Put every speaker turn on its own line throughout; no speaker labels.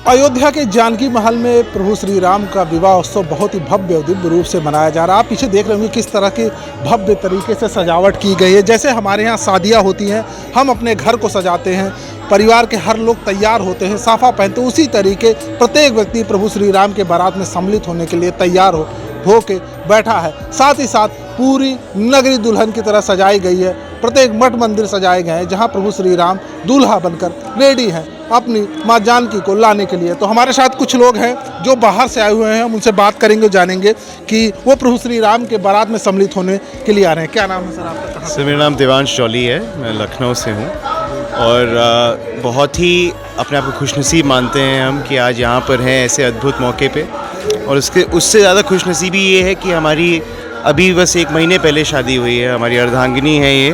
अयोध्या के जानकी महल में प्रभु श्री राम का विवाह उत्सव बहुत ही भव्य और दिव्य रूप से मनाया जा रहा है। आप पीछे देख रहे होंगे किस तरह की भव्य तरीके से सजावट की गई है। जैसे हमारे यहाँ शादियाँ होती हैं, हम अपने घर को सजाते हैं, परिवार के हर लोग तैयार होते हैं, साफा पहनते हैं, उसी तरीके प्रत्येक व्यक्ति प्रभु श्री राम के बारात में सम्मिलित होने के लिए तैयार हो के बैठा है। साथ ही साथ पूरी नगरी दुल्हन की तरह सजाई गई है। प्रत्येक मठ मंदिर सजाए गए हैं जहां प्रभु श्री राम दूल्हा बनकर रेडी हैं अपनी माँ जानकी को लाने के लिए। तो हमारे साथ कुछ लोग हैं जो बाहर से आए हुए हैं, हम उनसे बात करेंगे, जानेंगे कि वो प्रभु श्री राम के बारात में सम्मिलित होने के लिए आ रहे हैं। क्या नाम है सर आपका?
सर मेरा नाम देवांश चौली है, मैं लखनऊ से हूँ और बहुत ही अपने आप को खुशनसीब मानते हैं हम कि आज यहाँ पर हैं ऐसे अद्भुत मौके पे। और उससे ज़्यादा खुशनसीबी ये है कि हमारी अभी बस 1 महीने पहले शादी हुई है, हमारी अर्धांगिनी है ये।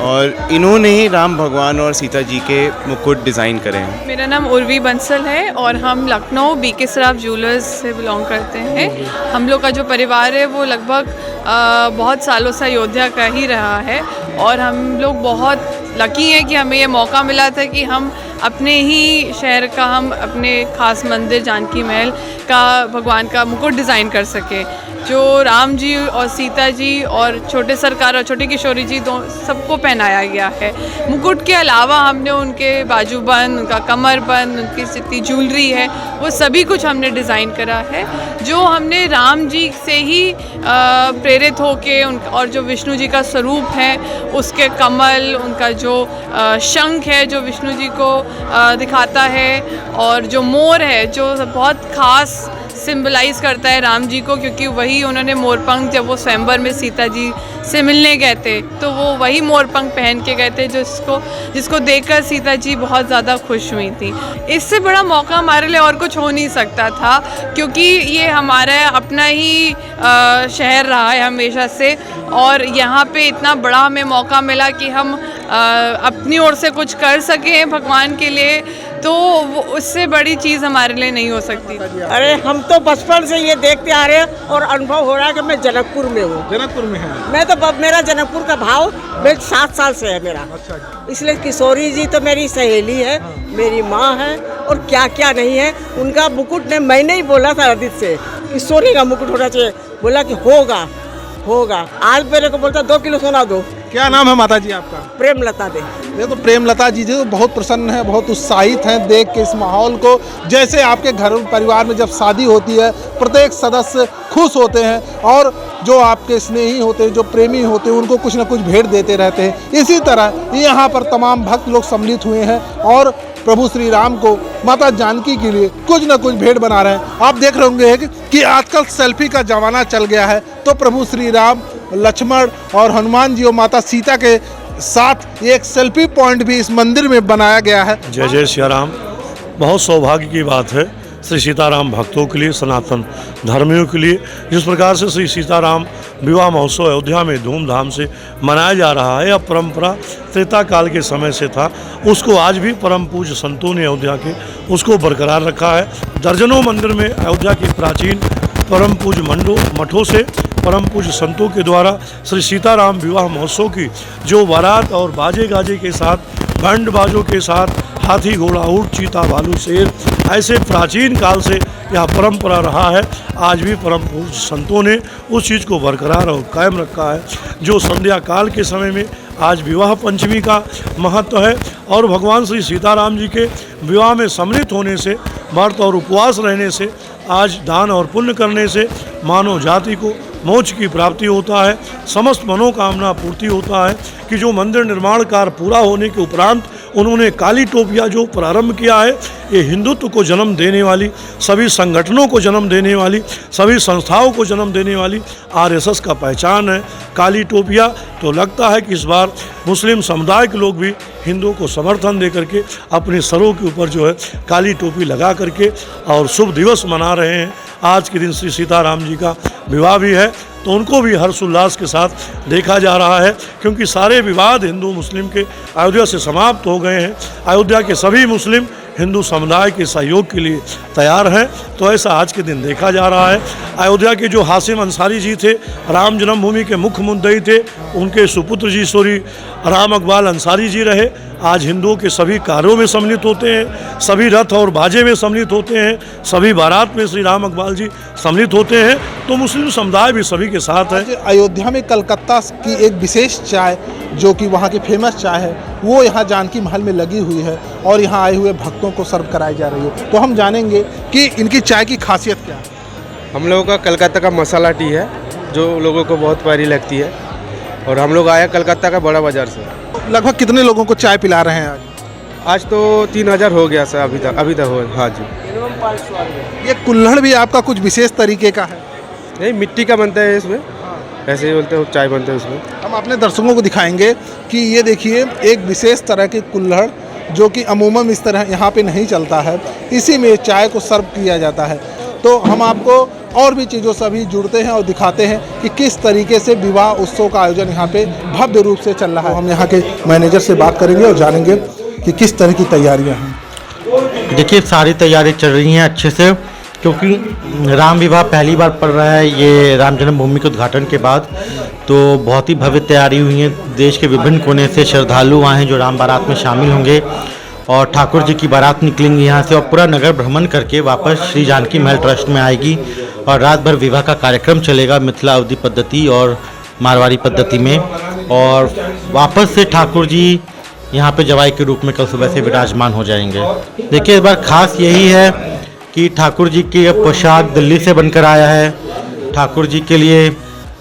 और इन्होंने ही राम भगवान और सीता जी के मुकुट डिज़ाइन करे हैं।
मेरा नाम उर्वी बंसल है और हम लखनऊ बीके सराफ ज्वेलर्स से बिलोंग करते हैं। हम लोग का जो परिवार है वो लगभग बहुत सालों से अयोध्या का ही रहा है और हम लोग बहुत लकी हैं कि हमें ये मौका मिला था कि हम अपने ही शहर का, हम अपने खास मंदिर जानकी महल का भगवान का मुकुट डिज़ाइन कर सके, जो राम जी और सीता जी और छोटे सरकार और छोटी किशोरी जी सबको पहनाया गया है। मुकुट के अलावा हमने उनके बाजूबंद, उनका कमरबंद, उनकी जितनी ज्वेलरी है वो सभी कुछ हमने डिज़ाइन करा है, जो हमने राम जी से ही प्रेरित होके और जो विष्णु जी का स्वरूप है उसके कमल, उनका जो शंख है जो विष्णु जी को दिखाता है, और जो मोर है जो बहुत ख़ास सिंबलाइज़ करता है राम जी को, क्योंकि वही उन्होंने मोरपंख, जब वो स्वयंवर में सीता जी से मिलने गए थे तो वो वही मोरपंख पहन के गए थे, जिसको देखकर सीता जी बहुत ज़्यादा खुश हुई थी। इससे बड़ा मौका हमारे लिए और कुछ हो नहीं सकता था, क्योंकि ये हमारा अपना ही शहर रहा है हमेशा से, और यहाँ पे इतना बड़ा हमें मौका मिला कि हम अपनी ओर से कुछ कर सकें भगवान के लिए, तो उससे बड़ी चीज़ हमारे लिए नहीं हो सकती।
अरे हम तो बचपन से ये देखते आ रहे हैं और अनुभव हो रहा है कि मैं जनकपुर में हूँ।
जनकपुर में है?
मैं तो मेरा जनकपुर का भाव 7 साल से है मेरा।
अच्छा।
इसलिए किशोरी जी तो मेरी सहेली है, मेरी माँ है, और क्या क्या नहीं है। उनका मुकुट ने, मैंने ही बोला था अदित से किशोरी का मुकुट होना चाहिए, बोला कि होगा। आज मेरे को बोलता 2 किलो सोना दो।
क्या नाम है माता जी आपका?
प्रेमलता दे।
ये तो प्रेमलता जी तो बहुत प्रसन्न है, बहुत उत्साहित हैं देख के इस माहौल को। जैसे आपके घर परिवार में जब शादी होती है प्रत्येक सदस्य खुश होते हैं और जो आपके स्नेही होते हैं, जो प्रेमी होते हैं, उनको कुछ ना कुछ भेंट देते रहते हैं। इसी तरह यहाँ पर तमाम भक्त लोग सम्मिलित हुए हैं और प्रभु श्री राम को माता जानकी के लिए कुछ ना कुछ भेंट बना रहे हैं। आप देख रहे होंगे कि आजकल सेल्फी का जमाना चल गया है, तो प्रभु श्री राम, लक्ष्मण और हनुमान जी और माता सीता के साथ एक सेल्फी पॉइंट भी इस मंदिर में बनाया गया है।
जय जय सिया राम। बहुत सौभाग्य की बात है श्री सीताराम भक्तों के लिए, सनातन धर्मियों के लिए। जिस प्रकार से श्री सीताराम विवाह महोत्सव अयोध्या में धूमधाम से मनाया जा रहा है, अब परंपरा त्रेता काल के समय से था, उसको आज भी परम पूज्य संतों ने अयोध्या के उसको बरकरार रखा है। दर्जनों मंदिर में अयोध्या के प्राचीन परम पूज्य मठों से परम पूज्य संतों के द्वारा श्री सीताराम विवाह महोत्सव की जो बारात और बाजे गाजे के साथ, बैंड बाजों के साथ, हाथी घोड़ा ऊँट चीता भालू शेर, ऐसे प्राचीन काल से यह परंपरा रहा है। आज भी परम पूज्य संतों ने उस चीज़ को बरकरार और कायम रखा है, जो संध्या काल के समय में आज विवाह पंचमी का महत्व है। और भगवान श्री सीताराम जी के विवाह में सम्मिलित होने से, व्रत और उपवास रहने से, आज दान और पुण्य करने से मानव जाति को मोक्ष की प्राप्ति होता है, समस्त मनोकामना पूर्ति होता है। कि जो मंदिर निर्माण कार्य पूरा होने के उपरांत उन्होंने काली टोपिया जो प्रारंभ किया है, ये हिंदुत्व को जन्म देने वाली, सभी संगठनों को जन्म देने वाली, सभी संस्थाओं को जन्म देने वाली आरएसएस का पहचान है काली टोपिया। तो लगता है कि इस बार मुस्लिम समुदाय के लोग भी हिंदुओं को समर्थन दे करके अपने सरों के ऊपर जो है काली टोपी लगा करके और शुभ दिवस मना रहे हैं। आज के दिन श्री सीताराम जी का विवाह भी है, तो उनको भी हर्षोल्लास के साथ देखा जा रहा है, क्योंकि सारे विवाद हिंदू मुस्लिम के अयोध्या से समाप्त हो गए हैं। अयोध्या के सभी मुस्लिम हिंदू समुदाय के सहयोग के लिए तैयार हैं। तो ऐसा आज के दिन देखा जा रहा है। अयोध्या के जो हासिम अंसारी जी थे, राम जन्मभूमि के मुख्य मुद्दई थे, उनके सुपुत्र जी श्री राम इकबाल अंसारी जी रहे, आज हिंदुओं के सभी कार्यों में सम्मिलित होते हैं, सभी रथ और बाजे में सम्मिलित होते हैं, सभी बारात में श्री राम अकबाल जी सम्मिलित होते हैं। तो मुस्लिम समुदाय भी सभी के साथ है।
अयोध्या में कलकत्ता की एक विशेष चाय जो कि वहाँ की फेमस चाय है वो यहाँ जानकी महल में लगी हुई है और यहाँ आए हुए भक्तों को सर्व कराई जा रही है। तो हम जानेंगे कि इनकी चाय की खासियत क्या है।
हम लोगों का कलकत्ता का मसाला टी है जो लोगों को बहुत प्यारी लगती है और हम लोग आए कलकत्ता का बड़ा बाज़ार से।
लगभग कितने लोगों को चाय पिला रहे हैं आज?
आज तो 3000 हो गया सर अभी तक हो। हाँ जी।
ये कुल्हड़ भी आपका कुछ विशेष तरीके का है?
नहीं, मिट्टी का बनता है इसमें, ऐसे ही बोलते हैं चाय बनता है उसमें।
हम अपने दर्शकों को दिखाएंगे कि ये देखिए एक विशेष तरह की कुल्हड़ जो कि अमूमन इस तरह यहाँ पे नहीं चलता है, इसी में चाय को सर्व किया जाता है। तो हम आपको और भी चीज़ों से अभी जुड़ते हैं और दिखाते हैं कि किस तरीके से विवाह उत्सव का आयोजन यहाँ पे भव्य रूप से चल रहा है। हम यहाँ के मैनेजर से बात करेंगे और जानेंगे कि किस तरह की तैयारियाँ हैं।
देखिए सारी तैयारी चल रही हैं अच्छे से, क्योंकि राम विवाह पहली बार पड़ रहा है ये राम जन्मभूमि के उद्घाटन के बाद। तो बहुत ही भव्य तैयारी हुई है। देश के विभिन्न कोने से श्रद्धालु आए हैं जो राम बारात में शामिल होंगे और ठाकुर जी की बारात निकलेंगी यहाँ से और पूरा नगर भ्रमण करके वापस श्री जानकी महल ट्रस्ट में आएगी और रात भर विवाह का कार्यक्रम चलेगा मिथिला अवधी पद्धति और मारवाड़ी पद्धति में। और वापस से ठाकुर जी यहाँ पे जवाई के रूप में कल सुबह से विराजमान हो जाएंगे। देखिए इस बार खास यही है कि ठाकुर जी की पोशाक दिल्ली से बनकर आया है। ठाकुर जी के लिए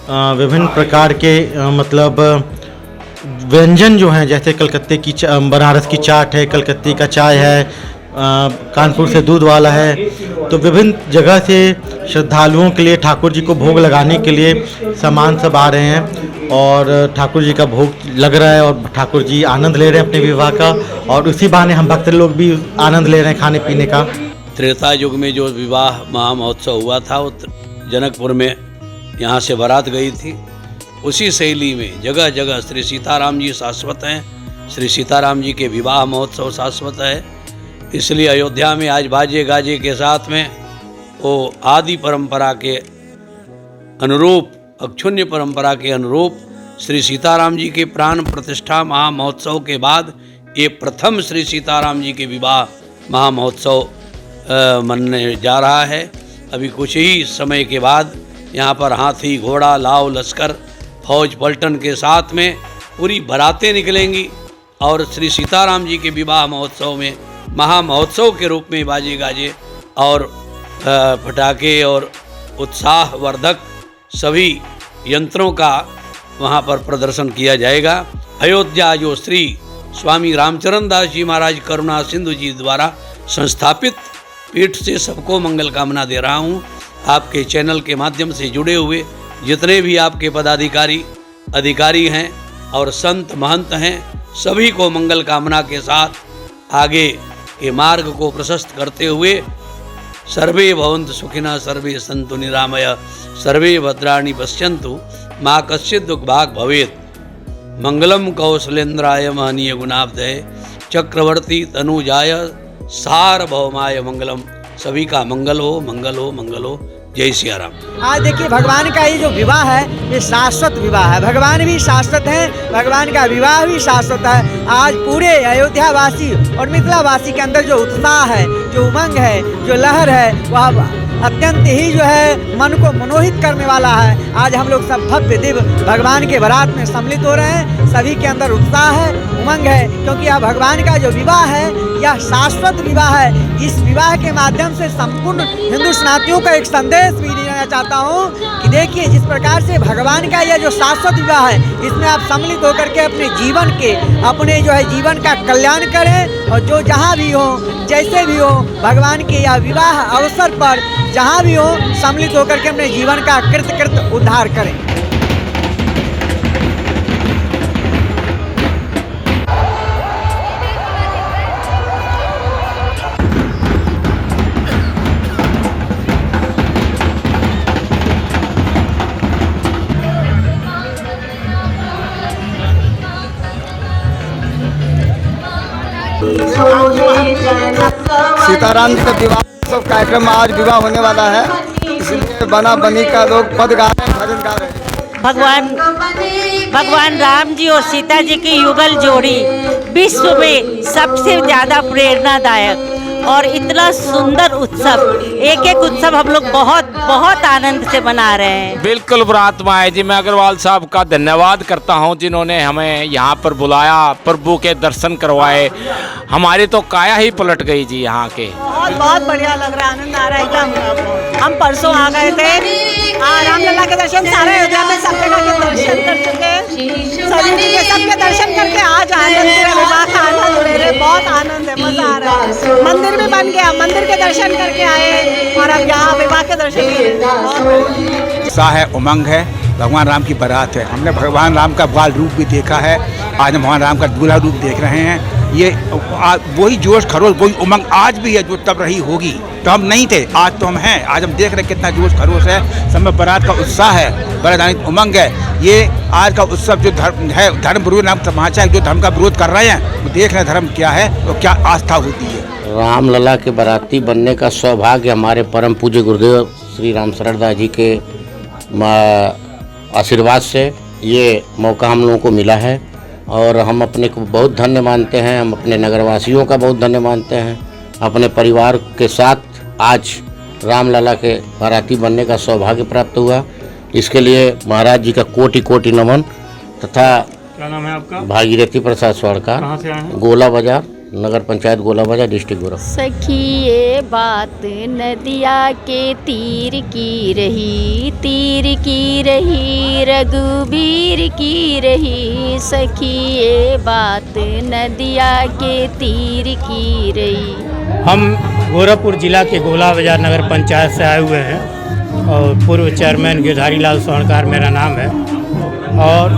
विभिन्न प्रकार के मतलब व्यंजन जो हैं, जैसे कलकत्ते की बनारस की चाट है, कलकत्ते का चाय है, कानपुर से दूध वाला है। तो विभिन्न जगह से श्रद्धालुओं के लिए ठाकुर जी को भोग लगाने के लिए सामान सब आ रहे हैं और ठाकुर जी का भोग लग रहा है और ठाकुर जी आनंद ले रहे हैं अपने विवाह का और उसी बहाने हम भक्त लोग भी आनंद ले रहे हैं खाने पीने का।
त्रेता युग में जो विवाह महामहोत्सव हुआ था वो जनकपुर में यहाँ से बारात गई थी। उसी शैली में जगह जगह श्री सीताराम जी शाश्वत हैं। श्री सीताराम जी के विवाह महोत्सव शाश्वत है। इसलिए अयोध्या में आज बाजे गाजे के साथ में वो आदि परंपरा के अनुरूप, अक्षुण्य परंपरा के अनुरूप श्री सीताराम जी के प्राण प्रतिष्ठा महामहोत्सव के बाद ये प्रथम श्री सीताराम जी के विवाह महामहोत्सव मनने जा रहा है। अभी कुछ ही समय के बाद यहाँ पर हाथी घोड़ा लाव लश्कर फौज पलटन के साथ में पूरी बारातें निकलेंगी और श्री सीताराम जी के विवाह महोत्सव में महामहोत्सव के रूप में बाजे गाजे और पटाखे और उत्साहवर्धक सभी यंत्रों का वहाँ पर प्रदर्शन किया जाएगा। अयोध्या जो श्री स्वामी रामचरण दास जी महाराज करुणा सिंधु जी द्वारा संस्थापित पीठ से सबको मंगल कामना दे रहा हूँ। आपके चैनल के माध्यम से जुड़े हुए जितने भी आपके पदाधिकारी अधिकारी हैं और संत महंत हैं सभी को मंगल कामना के साथ आगे के मार्ग को प्रशस्त करते हुए सर्वे भवन्तु सुखिनः सर्वे सन्तु निरामय सर्वे भद्राणि पश्यन्तु मा कश्चित् दुःखभाग् भवेत्। मंगलम कौशलेन्द्राय महनीय गुणाब्धये चक्रवर्ती तनुजाय सार्वभौमाय मंगलम। सभी का मंगल हो, मंगल हो, मंगल हो। जय सिया राम।
आज देखिए भगवान का ये जो विवाह है ये शाश्वत विवाह है। भगवान भी शाश्वत हैं, भगवान का विवाह भी शाश्वत है। आज पूरे अयोध्या वासी और मिथिला वासी के अंदर जो उत्साह है, जो उमंग है, जो लहर है वह अत्यंत ही जो है मन को मनोहित करने वाला है। आज हम लोग सब भव्य दिव्य भगवान के बारात में सम्मिलित हो रहे हैं। सभी के अंदर उत्साह है, उमंग है, क्योंकि यह भगवान का जो विवाह है यह शाश्वत विवाह है। इस विवाह के माध्यम से संपूर्ण हिंदू सनातनियों का एक संदेश भी देना चाहता हूँ कि देखिए जिस प्रकार से भगवान का यह जो शाश्वत विवाह है इसमें आप सम्मिलित होकर के अपने जीवन के अपने जो है जीवन का कल्याण करें और जो जहाँ भी हो जैसे भी हो भगवान के यह विवाह अवसर पर जहाँ भी हो सम्मिलित होकर के अपने जीवन का कृत उद्धार करें।
सीताराम जी का विवाह सब कार्यक्रम आज विवाह होने वाला है, इसलिए बना बनी का लोग पद गा रहे हैं, भजन गा रहे हैं।
भगवान राम जी और सीता जी की युगल जोड़ी विश्व में सबसे ज़्यादा प्रेरणादायक और इतना सुंदर उत्सव, एक एक उत्सव हम लोग बहुत बहुत आनंद से मना रहे हैं।
बिल्कुल बुरात्मा है जी। मैं अग्रवाल साहब का धन्यवाद करता हूं जिन्होंने हमें यहाँ पर बुलाया, प्रभु के दर्शन करवाए। हमारी तो काया ही पलट गई जी यहाँ के।
बहुत बहुत बढ़िया लग रहा है, आनंद आ रहा है एकदम। हम परसों आ गए थे, रामलला के दर्शन सारे अयोध्या में सब जगह के दर्शन कर चुके, सभी जी के सबके दर्शन करके आज आनंद विवाह का आनंद ले रहे। बहुत आनंद है, मजा आ रहा है। मंदिर भी बन गया, मंदिर के दर्शन करके आए और अब यहाँ विवाह के दर्शन।
उत्साह है, उमंग है, भगवान राम की बारात है। हमने भगवान राम का बाल रूप भी देखा है, आज हम भगवान राम का दूल्हा रूप देख रहे हैं। ये वही जोश खरोश, वही उमंग आज भी है जो तब रही होगी। तो हम नहीं थे, आज तो हम हैं। आज हम देख रहे हैं कितना जोश खरोश है, सब बारात का उत्साह है, बड़ा उमंग है। ये आज का उत्सव जो धर्म है, धर्म विरोध नाम तमाचा है, जो धर्म का विरोध कर रहे हैं वो देख रहे हैं धर्म क्या है और क्या आस्था होती है।
रामलला के बाराती बनने का सौभाग्य हमारे परम पूज्य गुरुदेव श्री राम शरण दास जी के आशीर्वाद से ये मौका हम लोगों को मिला है और हम अपने को बहुत धन्य मानते हैं। हम अपने नगरवासियों का बहुत धन्य मानते हैं। अपने परिवार के साथ आज रामलला के बाराती बनने का सौभाग्य प्राप्त हुआ। इसके लिए महाराज जी का कोटि कोटि नमन। तथा
क्या नाम है आपका?
भागीरथी प्रसाद स्वाड़कर।
कहाँ से आए हैं?
गोला बाजार, नगर पंचायत गोला बाजार, डिस्ट्रिक्ट गोरखपुर।
सखी ये बात नदिया के तीर की रही, तीर की रही, रघुबीर की रही। सखी ये बात नदिया के तीर की रही।
हम गोरखपुर जिला के गोला बाजार नगर पंचायत से आए हुए हैं और पूर्व चेयरमैन गिरधारी लाल स्वाणकर मेरा नाम है। और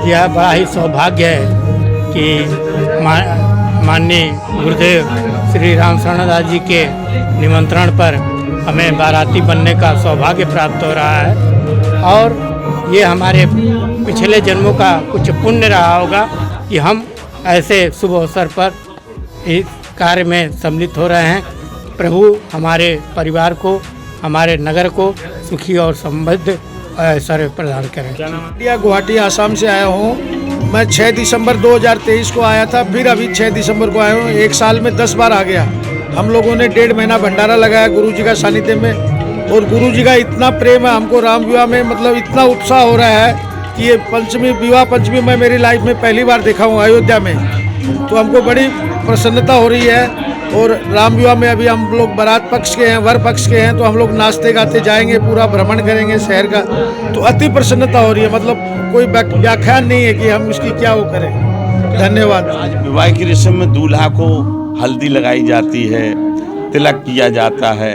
यह बड़ा ही सौभाग्य है कि माननीय गुरुदेव श्री राम शरण दास जी के निमंत्रण पर हमें बाराती बनने का सौभाग्य प्राप्त हो रहा है। और ये हमारे पिछले जन्मों का कुछ पुण्य रहा होगा कि हम ऐसे शुभ अवसर पर इस कार्य में सम्मिलित हो रहे हैं। प्रभु हमारे परिवार को, हमारे नगर को सुखी और समृद्ध ऐश्वर्य प्रदान करें।
इंडिया गुवाहाटी आसाम से आया हूँ। मैं 6 दिसंबर 2023 को आया था, फिर अभी 6 दिसंबर को आया हूँ। एक साल में 10 बार आ गया। हम लोगों ने 1.5 महीना भंडारा लगाया गुरुजी का सानिध्य में और गुरुजी का इतना प्रेम है हमको राम विवाह में, मतलब इतना उत्साह हो रहा है कि ये पंचमी, विवाह पंचमी मैं मेरी लाइफ में पहली बार देखा हूँ अयोध्या में। तो हमको बड़ी प्रसन्नता हो रही है। और राम विवाह में अभी हम लोग बारात पक्ष के हैं, वर पक्ष के हैं, तो हम लोग नाचते गाते जाएंगे, पूरा भ्रमण करेंगे शहर का। तो अति प्रसन्नता हो रही है, मतलब कोई व्याख्यान नहीं है कि हम इसकी क्या वो करें। धन्यवाद।
आज विवाह की रस्म में दूल्हा को हल्दी लगाई जाती है, तिलक किया जाता है,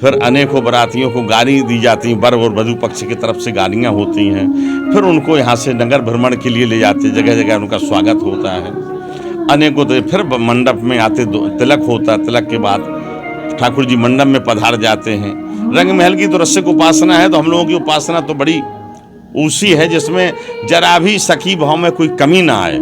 फिर अनेकों बारातियों को गाड़ी दी जाती हैं, वर और वधू पक्ष की तरफ से गाड़ियाँ होती हैं। फिर उनको यहाँ से नगर भ्रमण के लिए ले जाते, जगह जगह उनका स्वागत होता है। अनेकों तो फिर मंडप में आते, तिलक होता है। तिलक के बाद ठाकुर जी मंडप में पधार जाते हैं। रंग महल की तो रसिक उपासना है, तो हम लोगों की उपासना तो बड़ी ऊँची है जिसमें जरा भी सखी भाव में कोई कमी ना आए।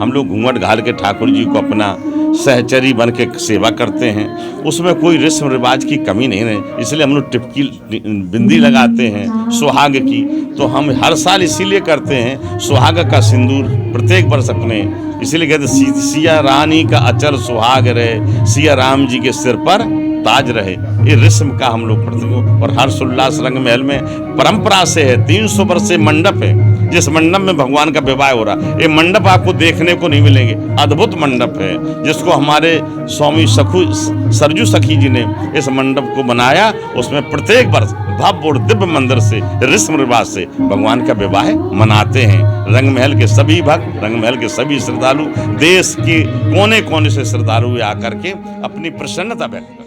हम लोग घूंघट घाल के ठाकुर जी को अपना सहचरी बन के सेवा करते हैं, उसमें कोई रस्म रिवाज की कमी नहीं है। इसलिए हम लोग टिपकी बिंदी लगाते हैं सुहाग की, तो हम हर साल इसीलिए करते हैं सुहाग का सिंदूर प्रत्येक वर्ष अपने, इसीलिए कहते सिया रानी का अचल सुहाग रहे, सिया राम जी के सिर पर ताज रहे। ये रस्म का हम लोग करते हैं और हर्षोल्लास रंग महल में परंपरा से है। 300 वर्ष से मंडप है, जिस मंडप में भगवान का विवाह हो रहा है। ये मंडप आपको देखने को नहीं मिलेंगे, अद्भुत मंडप है जिसको हमारे स्वामी सरजू सखी जी ने इस मंडप को बनाया। उसमें प्रत्येक वर्ष भव्य और दिव्य मंदिर से रस्म रिवाज से भगवान का विवाह मनाते हैं। रंग महल के सभी भक्त, रंग महल के सभी श्रद्धालु, देश के कोने कोने से श्रद्धालु आकर के अपनी प्रसन्नता व्यक्त